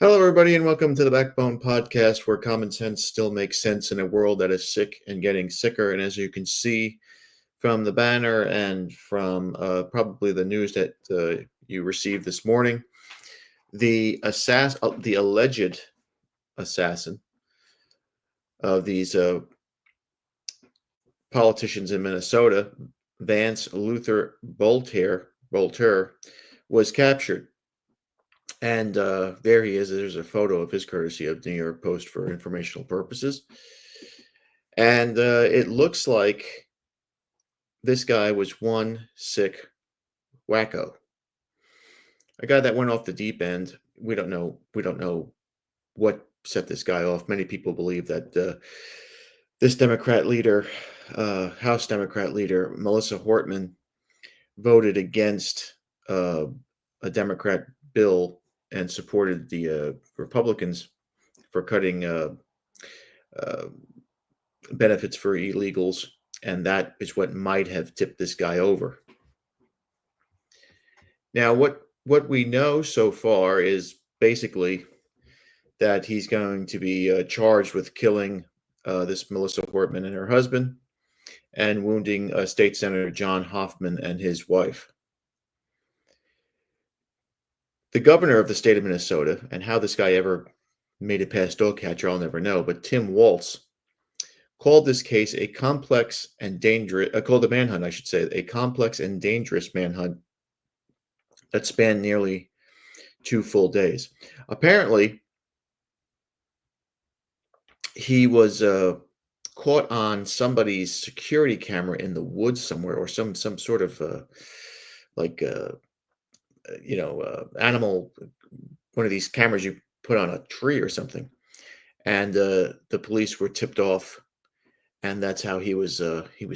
Hello, everybody, and welcome to the Backbone Podcast, where common sense still makes sense in a world that is sick and getting sicker. And as you can see from the banner and from probably the news that you received this morning, the alleged assassin of these politicians in Minnesota, Vance Luther Boelter, was captured. And there he is. There's a photo of his, courtesy of the New York Post for informational purposes. And it looks like this guy was one sick wacko, a guy that went off the deep end. We don't know. We don't know what set this guy off. Many people believe that this Democrat leader, House Democrat leader Melissa Hortman, voted against a Democrat bill and supported the Republicans for cutting uh, benefits for illegals, and that is what might have tipped this guy over. Now, what we know so far is basically that he's going to be charged with killing this Melissa Hortman and her husband, and wounding State Senator John Hoffman and his wife. The governor of the state of Minnesota, and how this guy ever made it past dog catcher, I'll never know, but Tim Walz called this case a complex and dangerous, called the manhunt, I should say, a complex and dangerous manhunt that spanned nearly 2 full days. Apparently, he was caught on somebody's security camera in the woods somewhere, or some sort of like animal, one of these cameras you put on a tree or something. And the police were tipped off, and that's how he was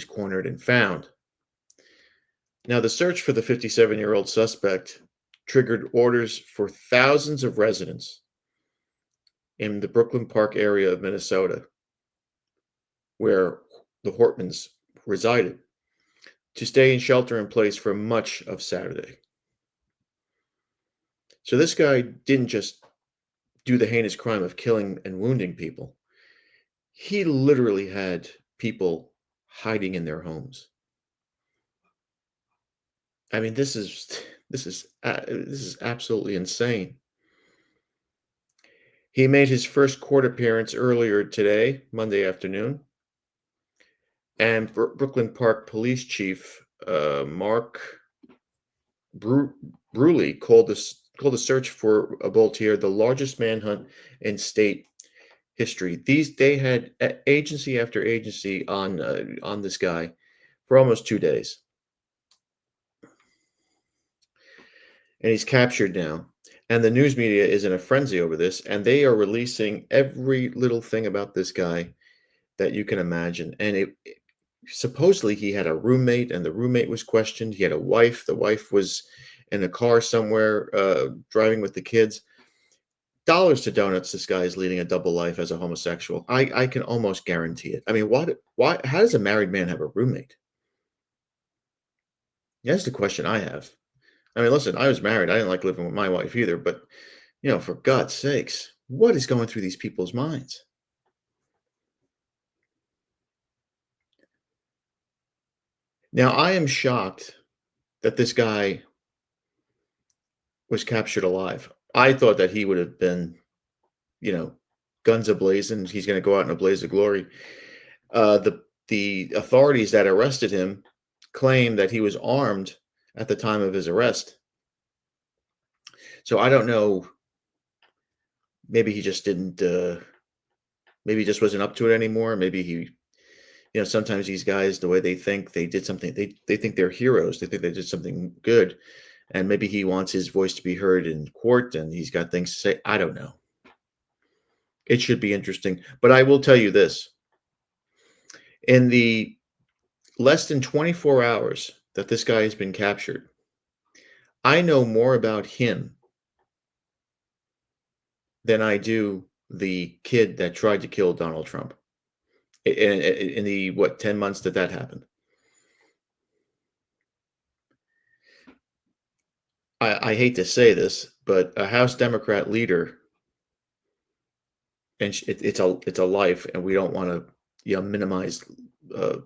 cornered and found. Now, the search for the 57-year-old suspect triggered orders for thousands of residents in the Brooklyn Park area of Minnesota, where the Hortmans resided, to stay in shelter in place for much of Saturday. So this guy didn't just do the heinous crime of killing and wounding people. He literally had people hiding in their homes. I mean, this is absolutely insane. He made his first court appearance earlier today, Monday afternoon, and Brooklyn Park Police Chief Mark Bruley called the search for Boelter the largest manhunt in state history. They had agency after agency on this guy for almost 2 days, and he's captured now. And the news media is in a frenzy over this, and they are releasing every little thing about this guy that you can imagine. And supposedly he had a roommate, and the roommate was questioned. He had a wife. The wife was in a car somewhere, driving with the kids. Dollars to donuts, this guy is leading a double life as a homosexual. I can almost guarantee it. I mean, why, how does a married man have a roommate? That's the question I have. I mean, listen, I was married. I didn't like living with my wife either, but for God's sakes, what is going through these people's minds? Now, I am shocked that this guy was captured alive. I thought that he would have been, you know, guns ablazing. He's going to go out in a blaze of glory. The authorities that arrested him claim that he was armed at the time of his arrest. So I don't know. Maybe he just didn't. Maybe he just wasn't up to it anymore. Maybe he. Sometimes these guys, the way they think, they did something. They think they're heroes. They think they did something good, and maybe he wants his voice to be heard in court, and he's got things to say. I don't know. It should be interesting, but I will tell you this: in the less than 24 hours that this guy has been captured, I know more about him than I do the kid that tried to kill Donald Trump in the, 10 months that happened. I hate to say this, but a House Democrat leader and it's a life, and we don't want to minimize uh,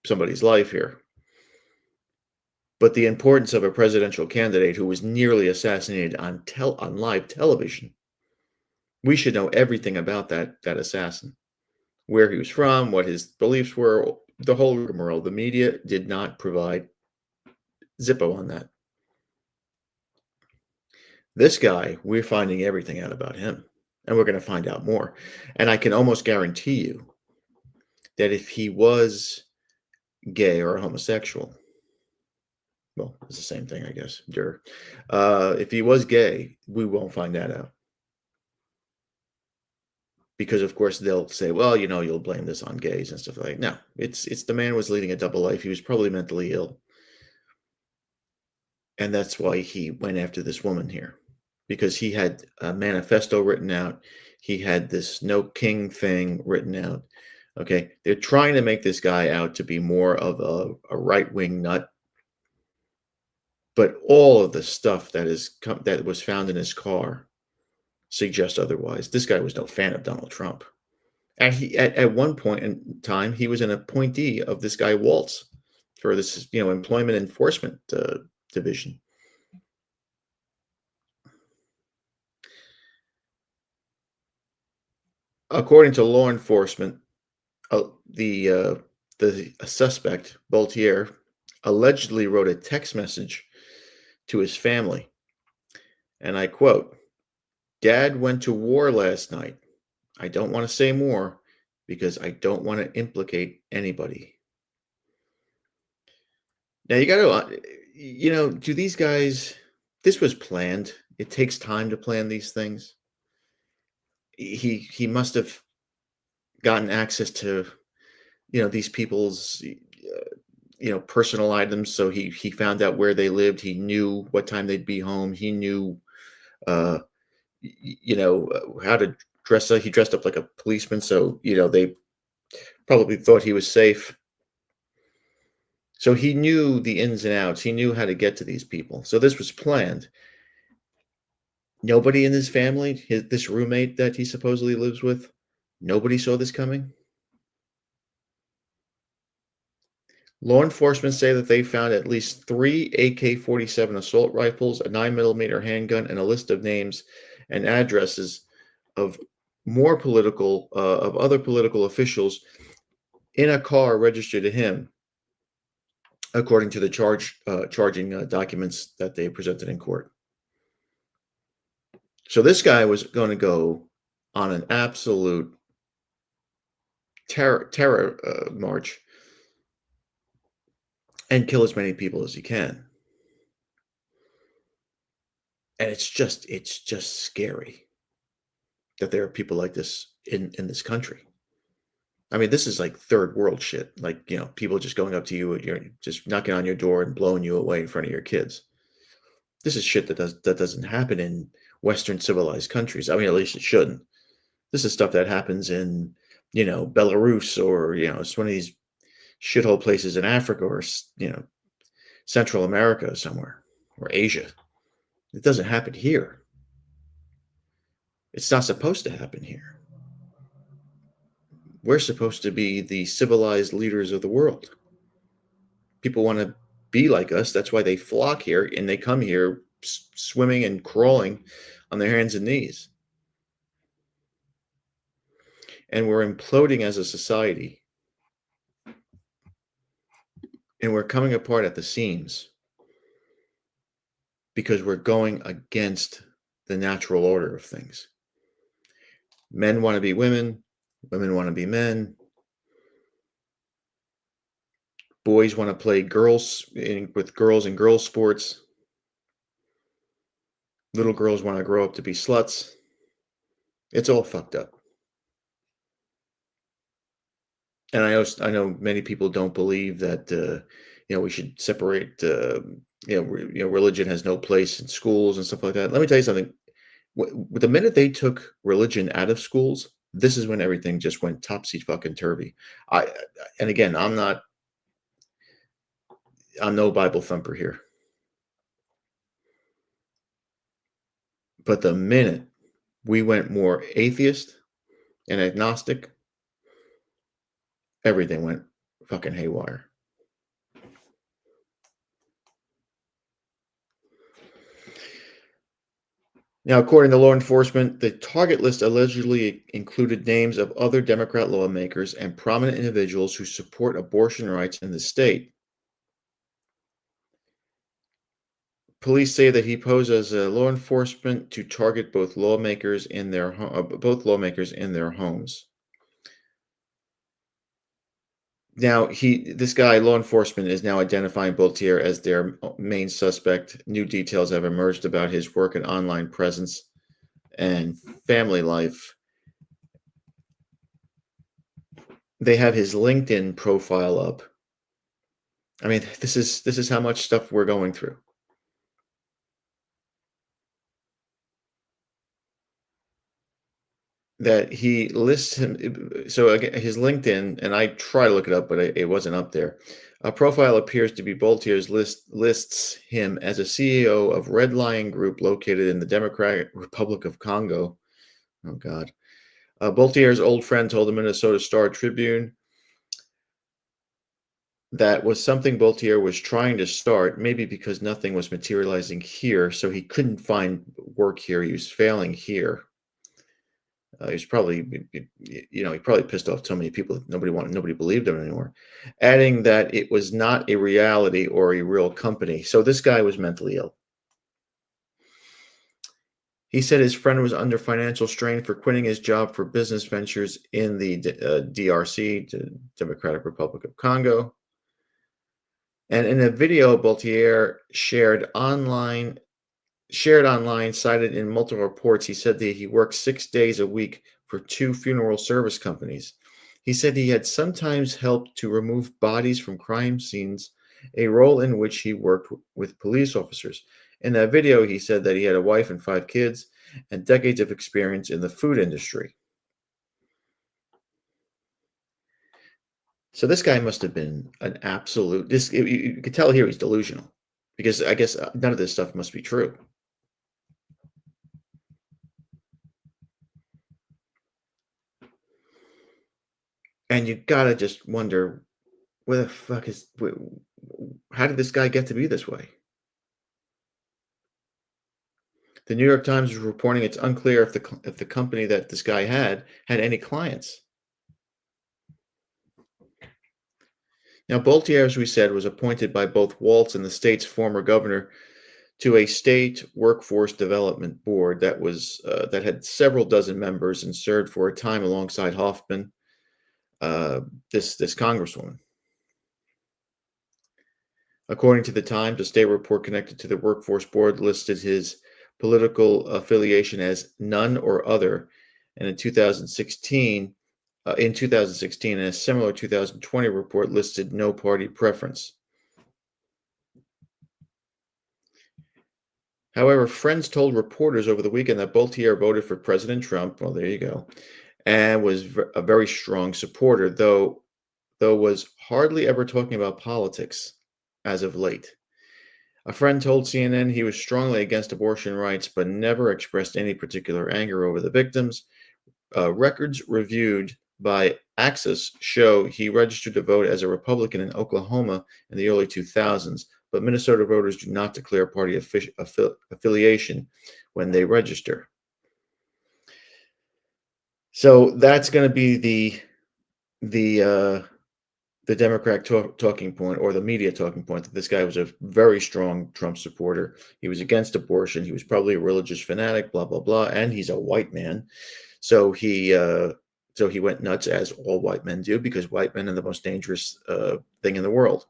somebody's life here. But the importance of a presidential candidate who was nearly assassinated on live television, we should know everything about that assassin, where he was from, what his beliefs were, the whole rigmarole. The media did not provide Zippo on that. This guy, we're finding everything out about him, and we're going to find out more. And I can almost guarantee you that if he was gay or homosexual, well, it's the same thing, I guess. If he was gay, we won't find that out because, of course, they'll say, "Well, you'll blame this on gays and stuff like." No, it's the man was leading a double life. He was probably mentally ill, and that's why he went after this woman here, because he had a manifesto written out. He had this no king thing written out. Okay, they're trying to make this guy out to be more of a right wing nut, but all of the stuff that was found in his car suggest otherwise. This guy was no fan of Donald Trump. And at one point in time, he was an appointee of this guy Waltz for this, employment enforcement division. According to law enforcement, the suspect Boelter allegedly wrote a text message to his family, and I quote, "Dad went to war last night. I don't want to say more because I don't want to implicate anybody." Now you got to, do these guys? This was planned. It takes time to plan these things. He must have gotten access to these people's personal items, so he found out where they lived. He knew what time they'd be home. He knew uh, how to dress up. He dressed up like a policeman, so they probably thought he was safe. So he knew the ins and outs. He knew how to get to these people. So this was planned. Nobody in his family, this roommate that he supposedly lives with, nobody saw this coming. Law enforcement say that they found at least 3 AK-47 assault rifles, a 9mm handgun, and a list of names and addresses of of other political officials in a car registered to him, according to the charging documents that they presented in court. So this guy was going to go on an absolute terror march and kill as many people as he can. And it's just scary that there are people like this in this country. I mean, this is like third world shit. Like, people just going up to you and you're just knocking on your door and blowing you away in front of your kids. This is shit that doesn't happen in Western civilized countries. I mean, at least it shouldn't. This is stuff that happens in, Belarus, or, it's one of these shithole places in Africa, or, Central America somewhere, or Asia. It doesn't happen here. It's not supposed to happen here. We're supposed to be the civilized leaders of the world. People want to be like us. That's why they flock here, and they come here swimming and crawling on their hands and knees. And we're imploding as a society, and we're coming apart at the seams because we're going against the natural order of things. Men want to be women, women want to be men, boys want to play with girls in girls sports, little girls want to grow up to be sluts. It's all fucked up. And I know many people don't believe that we should separate. Religion has no place in schools and stuff like that. Let me tell you something. The minute they took religion out of schools, this is when everything just went topsy fucking turvy. And again, I'm no Bible thumper here, but the minute we went more atheist, and agnostic, everything went fucking haywire. Now, according to law enforcement, the target list allegedly included names of other Democrat lawmakers and prominent individuals who support abortion rights in the state. Police say that he posed as a law enforcement to target both lawmakers in their homes. Now, this guy, law enforcement, is now identifying Boltier as their main suspect. New details have emerged about his work and online presence and family life. They have his LinkedIn profile up. I mean, this is how much stuff we're going through. That he lists him. So again, his LinkedIn, and I try to look it up, but it wasn't up there. A profile appears to be Boltier's lists him as a CEO of Red Lion Group located in the Democratic Republic of Congo. Oh God. Boltier's old friend told the Minnesota Star Tribune that was something Boltier was trying to start, maybe because nothing was materializing here, so he couldn't find work here. He was failing here. He was probably, he probably pissed off so many people that nobody believed him anymore. Adding that it was not a reality or a real company. So this guy was mentally ill. He said his friend was under financial strain for quitting his job for business ventures in the DRC, Democratic Republic of Congo. And in a video Boltier shared online, cited in multiple reports, he said that he worked 6 days a week for 2 funeral service companies. He said he had sometimes helped to remove bodies from crime scenes, a role in which he worked with police officers. In that video, he said that he had a wife and 5 kids and decades of experience in the food industry. So this guy must have been an absolute. You could tell here he's delusional, because I guess none of this stuff must be true. And you gotta just wonder, where the fuck how did this guy get to be this way? The New York Times is reporting it's unclear if the company that this guy had any clients. Now, Boltier, as we said, was appointed by both Waltz and the state's former governor to a state workforce development board that had several dozen members and served for a time alongside Hoffman, uh, this congresswoman. According to the Times, a state report connected to the workforce board listed his political affiliation as none or other, and in 2016, and a similar 2020 report listed no party preference. However, friends told reporters over the weekend that Boltier voted for President Trump. Well, there you go, and was a very strong supporter, though was hardly ever talking about politics as of late. A friend told CNN he was strongly against abortion rights, but never expressed any particular anger over the victims. Records reviewed by Access show he registered to vote as a Republican in Oklahoma in the early 2000s, but Minnesota voters do not declare party affiliation when they register. So that's going to be the Democrat talking point, or the media talking point, that this guy was a very strong Trump supporter. He was against abortion. He was probably a religious fanatic, blah, blah, blah. And he's a white man. So he went nuts, as all white men do, because white men are the most dangerous thing in the world.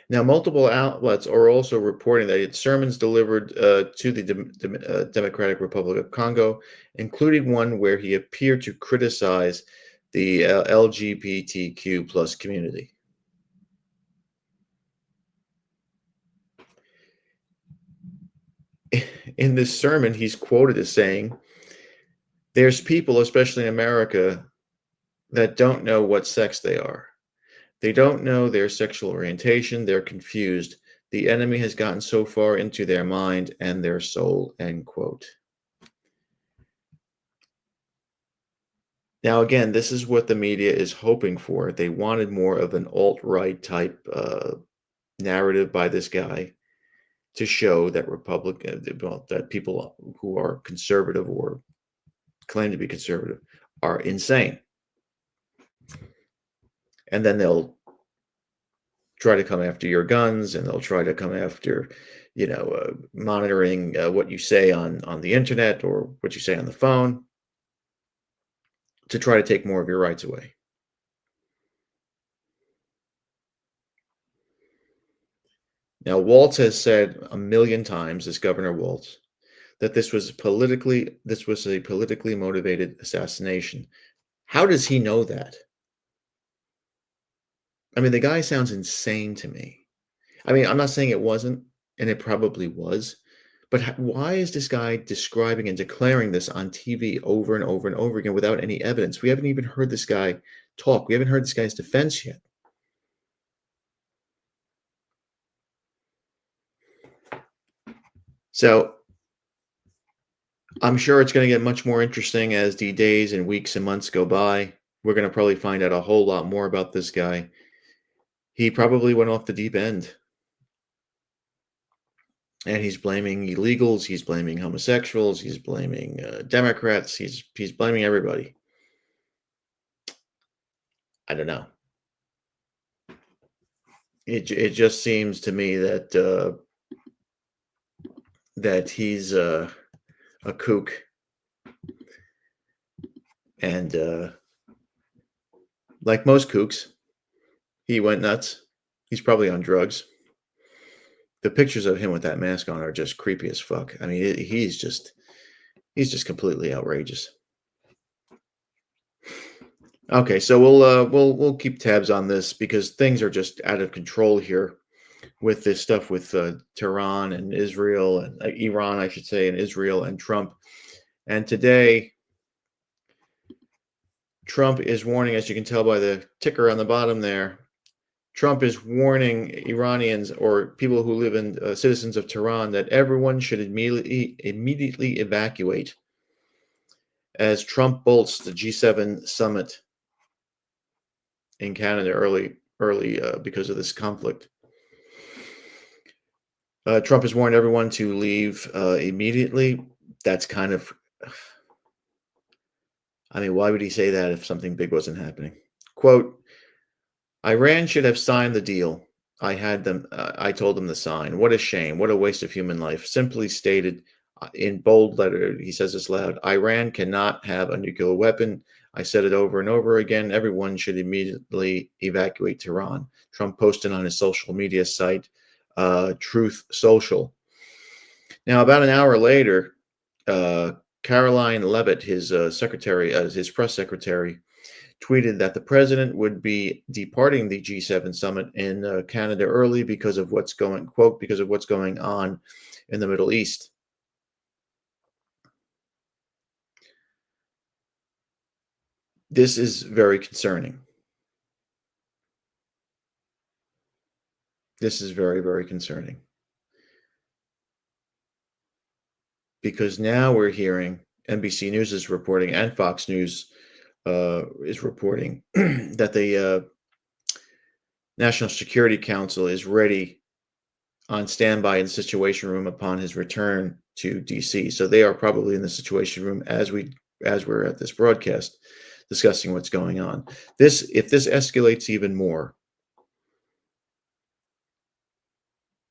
Now, multiple outlets are also reporting that its sermons delivered to the Democratic Republic of Congo, including one where he appeared to criticize the LGBTQ plus community. In this sermon, he's quoted as saying, "There's people, especially in America, that don't know what sex they are. They don't know their sexual orientation. They're confused. The enemy has gotten so far into their mind and their soul," end quote. Now, again, this is what the media is hoping for. They wanted more of an alt-right type narrative by this guy to show that well, that people who are conservative or claim to be conservative are insane. And then they'll try to come after your guns, and they'll try to come after, monitoring what you say on the internet or what you say on the phone to try to take more of your rights away. Now, Waltz has said a million times, this Governor Waltz, that this was a politically motivated assassination. How does he know that? I mean, the guy sounds insane to me. I mean, I'm not saying it wasn't, and it probably was, but why is this guy describing and declaring this on TV over and over and over again without any evidence? We haven't even heard this guy talk. We haven't heard this guy's defense yet. So I'm sure it's going to get much more interesting as the days and weeks and months go by. We're going to probably find out a whole lot more about this guy. He probably went off the deep end, and he's blaming illegals. He's blaming homosexuals. He's blaming Democrats. He's blaming everybody. I don't know. It just seems to me that he's a kook, and like most kooks, he went nuts. He's probably on drugs. The pictures of him with that mask on are just creepy as fuck. I mean, he's just completely outrageous. Okay, so we'll keep tabs on this because things are just out of control here with this stuff with Tehran and Israel and Iran, I should say, and Israel and Trump. And today, Trump is warning, as you can tell by the ticker on the bottom there. Trump is warning Iranians or people who live in citizens of Tehran that everyone should immediately evacuate as Trump bolts the G7 summit in Canada early because of this conflict. Trump has warned everyone to leave immediately. That's kind of, I mean, why would he say that if something big wasn't happening? Quote, Iran should have signed the deal. I told them to sign. What a shame. What a waste of human life. Simply stated in bold letter, he says this loud, Iran cannot have a nuclear weapon. I said it over and over again. Everyone should immediately evacuate Tehran. Trump posted on his social media site, Truth Social. Now, about an hour later, Caroline Levitt, his secretary, his press secretary, tweeted that the president would be departing the G7 summit in Canada early because of what's going on in the Middle East. This is very concerning. This is very, very concerning because now we're hearing NBC News is reporting and Fox News is reporting that the National Security Council is ready on standby in the Situation Room upon his return to DC. So they are probably in the Situation Room as we're at this broadcast discussing what's going on. If this escalates even more,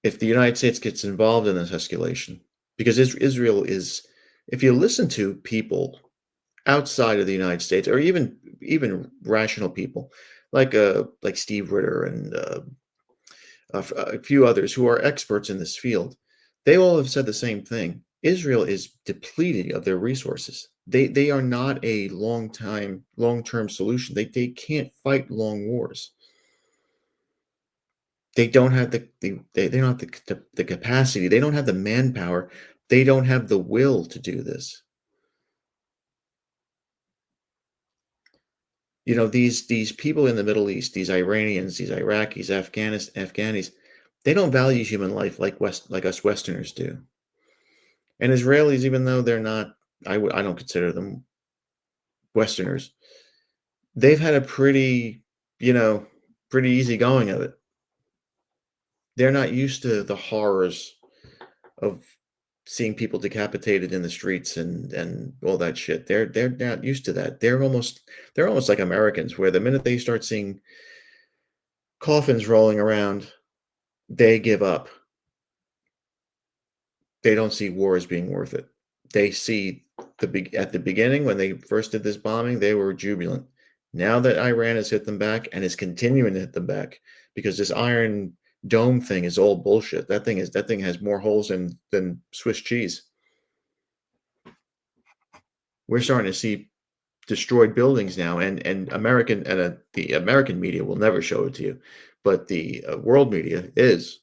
if the United States gets involved in this escalation, because Israel is, if you listen to people outside of the United States, or even rational people like Steve Ritter and a few others who are experts in this field, they all have said the same thing. Israel is depleted of their resources. They are not a long-term solution. They can't fight long wars. They don't have they don't have the capacity. They don't have the manpower. They don't have the will to do this. You know, these people in the Middle East, these Iranians, these Iraqis, Afghanis, they don't value human life like us Westerners do. And Israelis, even though they're not, I don't consider them Westerners, they've had a pretty, you know, pretty easy going of it. They're not used to the horrors of seeing people decapitated in the streets and all that shit. They're not used to that. They're almost like Americans, where the minute they start seeing coffins rolling around, they give up. They don't see war as being worth it. They see at the beginning when they first did this bombing, they were jubilant. Now that Iran has hit them back and is continuing to hit them back because this Iron Dome thing is all bullshit. That thing has more holes than Swiss cheese. We're starting to see destroyed buildings now, and the American media will never show it to you, but the world media is.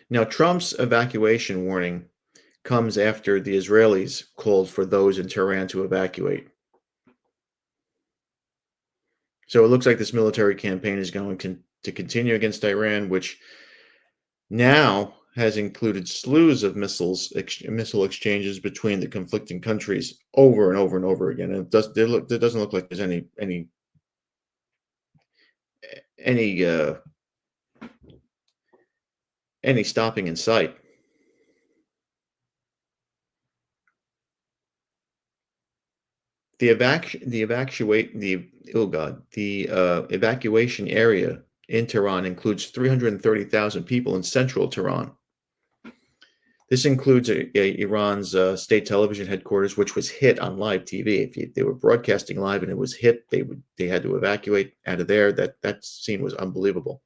Now, Trump's evacuation warning comes after the Israelis called for those in Tehran to evacuate. So it looks like this military campaign is going to continue against Iran, which now has included slews of missile exchanges between the conflicting countries over and over and over again. And it doesn't look like there's any any stopping in sight. The evacuation area in Tehran includes 330,000 people in central Tehran. This includes Iran's state television headquarters, which was hit on live TV. If they were broadcasting live and it was hit, they had to evacuate out of there. That scene was unbelievable.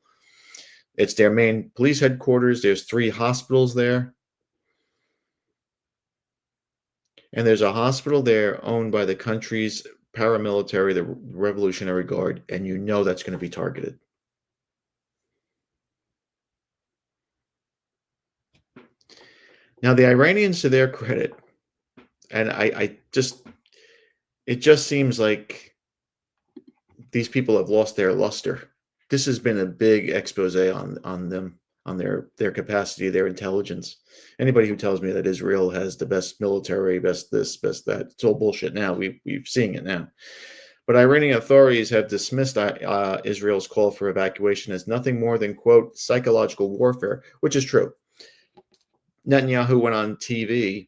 It's their main police headquarters. There's 3 hospitals there, and there's a hospital there owned by the country's paramilitary, the Revolutionary Guard, and you know that's going to be targeted. Now, the Iranians, to their credit, and it just seems like these people have lost their luster. This has been a big expose on them, on their capacity, their intelligence. Anybody who tells me that Israel has the best military, best this, best that, it's all bullshit now. We've seen it now. But Iranian authorities have dismissed Israel's call for evacuation as nothing more than, quote, psychological warfare, which is true. Netanyahu went on TV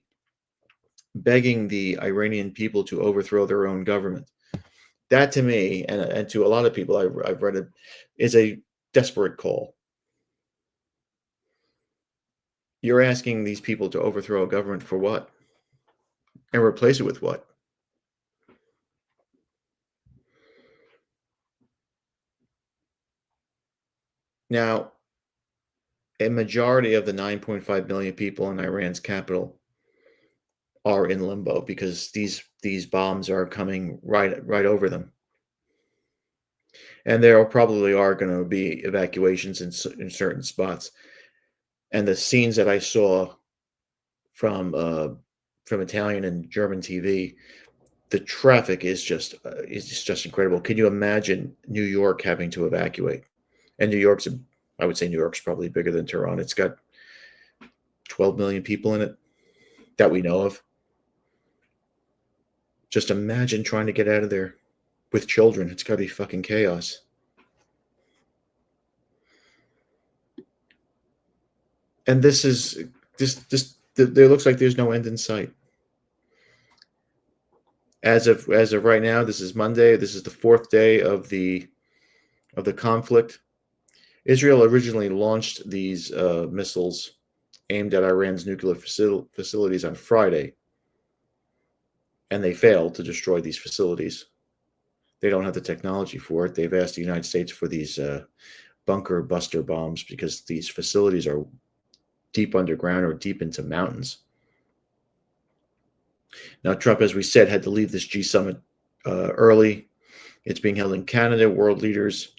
begging the Iranian people to overthrow their own government. That, to me, and to a lot of people I've read it, is a desperate call. You're asking these people to overthrow a government for what? And replace it with what? Now, a majority of the 9.5 million people in Iran's capital are in limbo because these bombs are coming right over them. And there probably are going to be evacuations in certain spots. And the scenes that I saw from Italian and German TV, the traffic is just incredible. Can you imagine New York having to evacuate? And I would say New York's probably bigger than Tehran. It's got 12 million people in it that we know of. Just imagine trying to get out of there with children. It's got to be fucking chaos. And there looks like there's no end in sight. As of right now, this is Monday. This is the 4th day of the conflict. Israel originally launched these missiles aimed at Iran's nuclear facilities on Friday, and they failed to destroy these facilities. They don't have the technology for it. They've asked the United States for these bunker buster bombs because these facilities are deep underground or deep into mountains. Now, Trump, as we said, had to leave this G summit early. It's being held in Canada. World leaders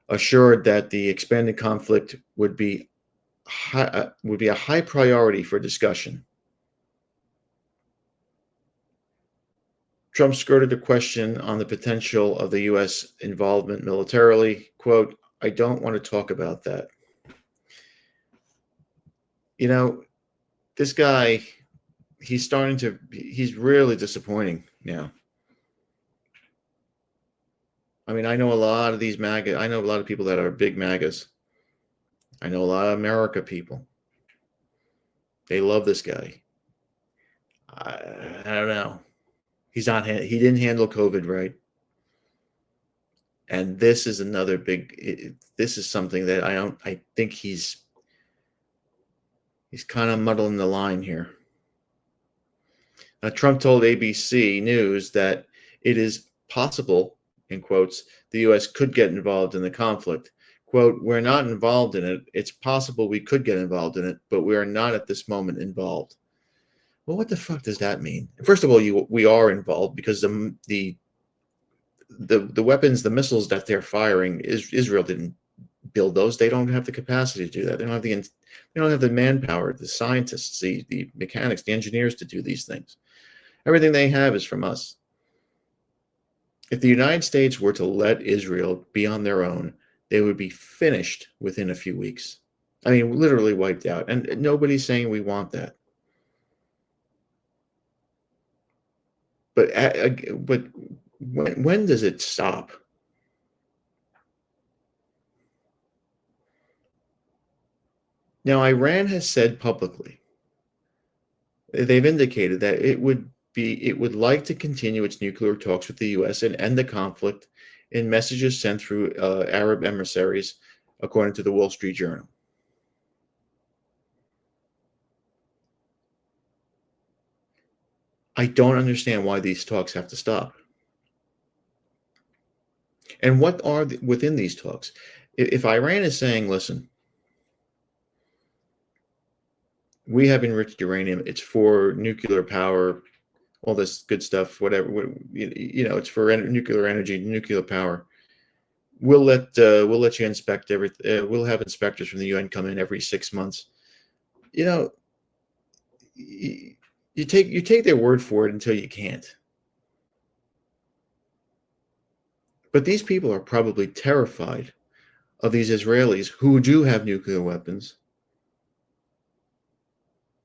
assured that the expanded conflict would be a high priority for discussion. Trump skirted a question on the potential of the U.S. involvement militarily. Quote, "I don't want to talk about that." You know, this guy he's really disappointing now. I mean, I know a lot of these MAGA, I know a lot of people that are big MAGAs. I know a lot of America people. They love this guy. I don't know. He didn't handle COVID right. And this is another this is something that I think he's kind of muddling the line here. Now, Trump told ABC News that it is possible, in quotes, the U.S. could get involved in the conflict. Quote, we're not involved in it. It's possible we could get involved in it, but we are not at this moment involved. Well, what the fuck does that mean? First of all, we are involved because the weapons, the missiles that they're firing, Israel didn't build those. They don't have the capacity to do that. They don't have the manpower, the scientists, the mechanics, the engineers to do these things. Everything they have is from us. If the United States were to let Israel be on their own, they would be finished within a few weeks. I mean, literally wiped out. And nobody's saying we want that. But when does it stop? Now, Iran has said publicly, they've indicated that it would like to continue its nuclear talks with the U.S. and end the conflict in messages sent through Arab emissaries, according to the Wall Street Journal. I don't understand why these talks have to stop. And what are within these talks? If Iran is saying, listen, we have enriched uranium, it's for nuclear power, all this good stuff, whatever, it's for nuclear energy, nuclear power. We'll let you inspect everything. We'll have inspectors from the UN come in every 6 months. You take their word for it until you can't. But these people are probably terrified of these Israelis who do have nuclear weapons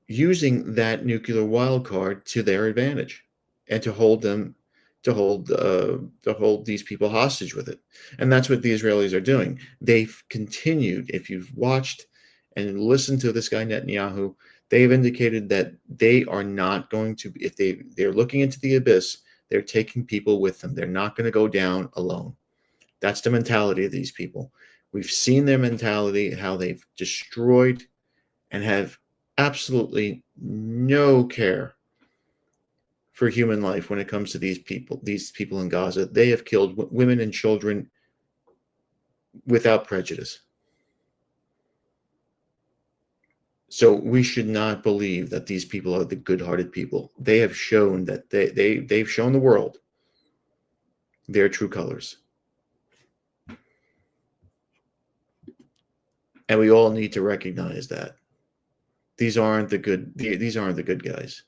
using that nuclear wild card to their advantage and to hold these people hostage with it. And that's what the Israelis are doing. They've continued, if you've watched and listened to this guy Netanyahu, they've indicated that they are not going to, if they're looking into the abyss, they're taking people with them. They're not going to go down alone. That's the mentality of these people. We've seen their mentality, how they've destroyed and have absolutely no care for human life when it comes to these people in Gaza. They have killed women and children without prejudice. So we should not believe that these people are the good-hearted people. They have shown that they've shown the world their true colors. And we all need to recognize that. These aren't the good guys.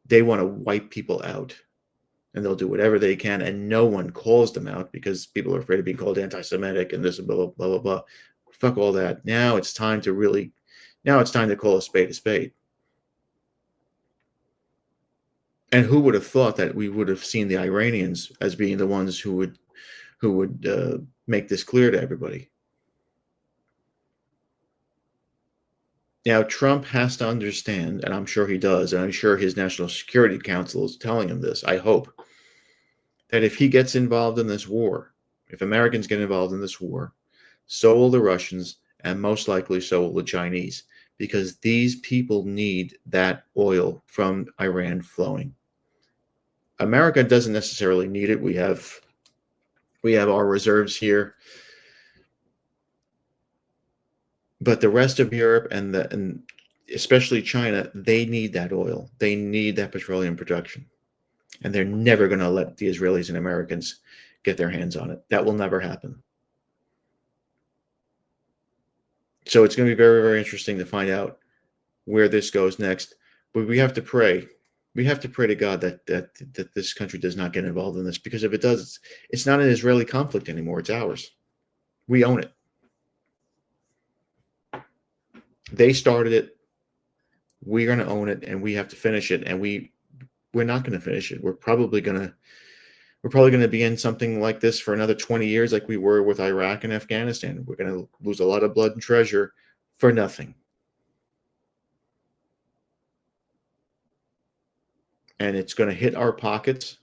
They want to wipe people out. And they'll do whatever they can, and no one calls them out because people are afraid of being called anti-Semitic and this and blah, blah, blah, blah. Fuck all that. Now it's time to call a spade a spade. And who would have thought that we would have seen the Iranians as being the ones who would make this clear to everybody? Now, Trump has to understand, and I'm sure he does, and I'm sure his National Security Council is telling him this, I hope, that if he gets involved in this war, if Americans get involved in this war, so will the Russians, and most likely so will the Chinese, because these people need that oil from Iran flowing. America doesn't necessarily need it. We have our reserves here. But the rest of Europe and especially China, they need that oil. They need that petroleum production. And they're never going to let the Israelis and Americans get their hands on it. That will never happen. So it's going to be very, very interesting to find out where this goes next. But we have to pray. We have to pray to God that this country does not get involved in this, because if it does, it's not an Israeli conflict anymore. It's ours. We own it. They started it. We're going to own it, and we have to finish it. And we're not going to finish it. We're probably going to be in something like this for another 20 years, like we were with Iraq and Afghanistan. We're going to lose a lot of blood and treasure for nothing. And it's going to hit our pockets.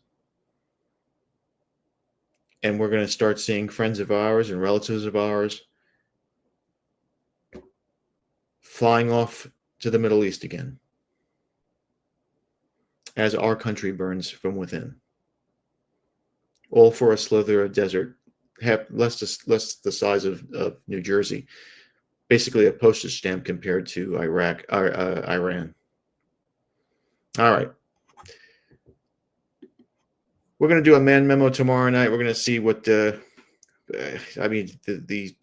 And we're going to start seeing friends of ours and relatives of ours flying off to the Middle East again as our country burns from within. All for a slither of desert, less the size of New Jersey. Basically a postage stamp compared to Iran. All right. We're going to do a man memo tomorrow night. We're going to see what I mean, the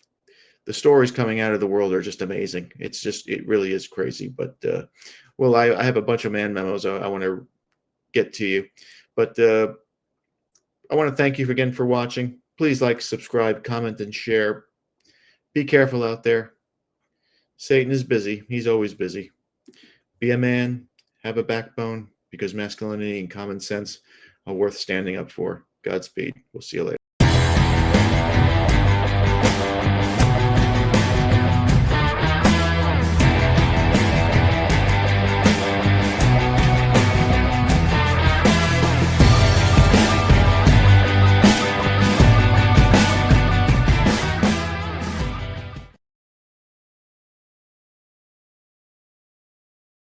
stories coming out of the world are just amazing. It really is crazy. But well, I have a bunch of man memos I want to get to you. But I want to thank you again for watching. Please like, subscribe, comment, and share. Be careful out there. Satan is busy. He's always busy. Be a man. Have a backbone, because masculinity and common sense are worth standing up for. Godspeed. We'll see you later.